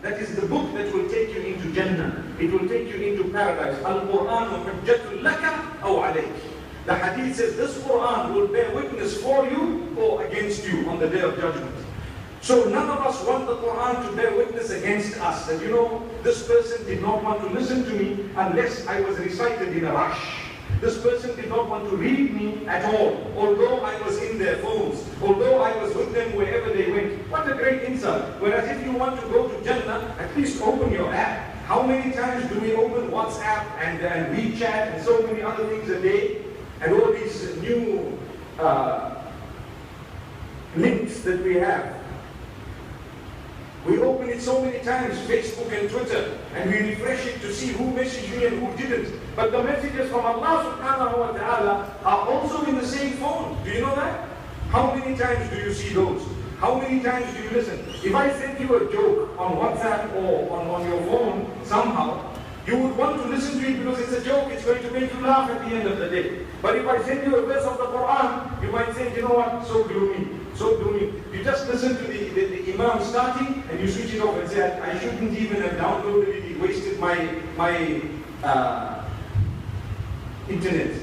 that is the book that will take you into Jannah. It will take you into paradise. Al-Quran hujjatun laka aw alayk. The hadith says this Quran will bear witness for you or against you on the day of judgment. So none of us want the Quran to bear witness against us. That this person did not want to listen to me unless I was recited in a rush. This person did not want to read me at all, although I was in their phones, although I was with them wherever they went. What a great insult. Whereas if you want to go to Jannah, at least open your app. How many times do we open WhatsApp and WeChat and so many other things a day? And all these new links that we have. We open it so many times, Facebook and Twitter, and we refresh it to see who messaged me and who didn't. But the messages from Allah subhanahu wa ta'ala are also in the same phone. Do you know that? How many times do you see those? How many times do you listen? If I send you a joke on WhatsApp or on your phone somehow, you would want to listen to it because it's a joke, it's going to make you laugh at the end of the day. But if I send you a verse of the Quran, you might say, you know what, so gloomy, so gloomy. You just listen to the Imam starting and you switch it off and say, I shouldn't even have downloaded it, it wasted my internet.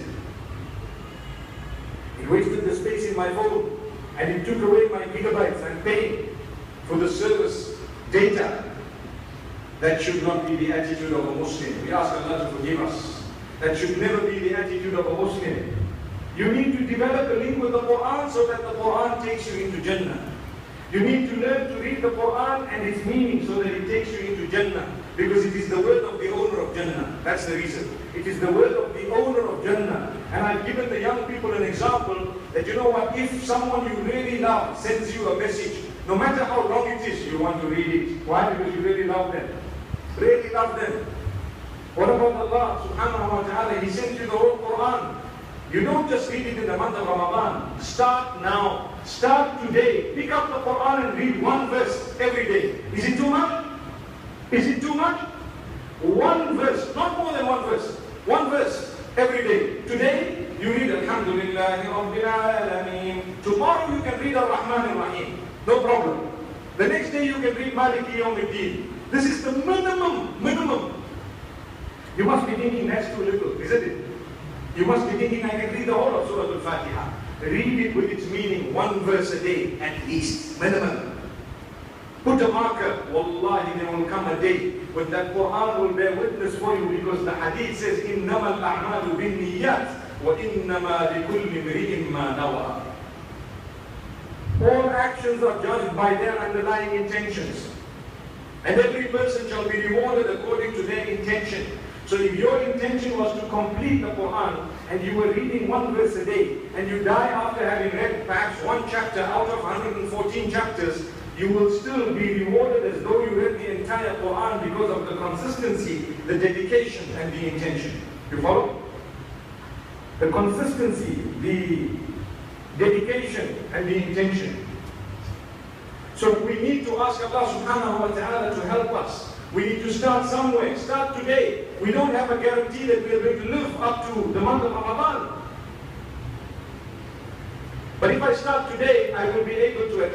It wasted the space in my phone and it took away my gigabytes. I'm paying for the service data. That should not be the attitude of a Muslim. We ask Allah to forgive us. That should never be the attitude of a Muslim. You need to develop a link with the Quran so that the Quran takes you into Jannah. You need to learn to read the Quran and its meaning so that it takes you into Jannah. Because it is the word of the owner of Jannah. That's the reason. It is the word of the owner of Jannah. And I've given the young people an example that you know what, if someone you really love sends you a message, no matter how long it is, you want to read it. Why? Because you really love them. Really love them. What about Allah subhanahu wa ta'ala? He sent you the whole Quran. You don't just read it in the month of Ramadan. Start now. Start today. Pick up the Quran and read one verse every day. Is it too much? Is it too much? One verse, not more than one verse. One verse every day. Today, you read Alhamdulillahi Rabbil Alameen. Tomorrow you can read Ar-Rahman Ar-Rahim. No problem. The next day you can read Maliki Yawmiddin. This is the minimum. You must be thinking that's too little, isn't it? You must be thinking, I can read the whole of Surah Al-Fatiha. Read it with its meaning, one verse a day at least, minimum. Put a marker. Wallahi, there will come a day when that Quran will bear witness for you because the hadith says, إِنَّمَا الْأَعْمَالُ بِالنِّيَّاتِ وَإِنَّمَا لِكُلِّ امْرِئٍ مَّا نَوَى. All actions are judged by their underlying intentions. And every person shall be rewarded according to their intention. So if your intention was to complete the Quran and you were reading one verse a day and you die after having read perhaps one chapter out of 114 chapters, you will still be rewarded as though you read the entire Quran because of the consistency, the dedication and the intention. You follow? The consistency, the dedication and the intention. So we need to ask Allah subhanahu wa ta'ala to help us. We need to start somewhere. Start today. We don't have a guarantee that we are going to live up to the month of Ramadan. But if I start today, I will be able to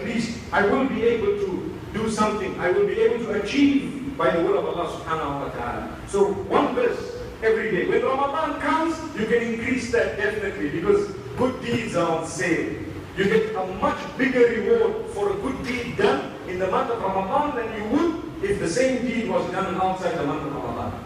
do something. I will be able to achieve by the will of Allah subhanahu wa ta'ala. So one verse every day. When Ramadan comes, you can increase that definitely because good deeds are on sale. You get a much bigger reward for a good deed done in the month of Ramadan than you would if the same deed was done outside the month of Ramadan.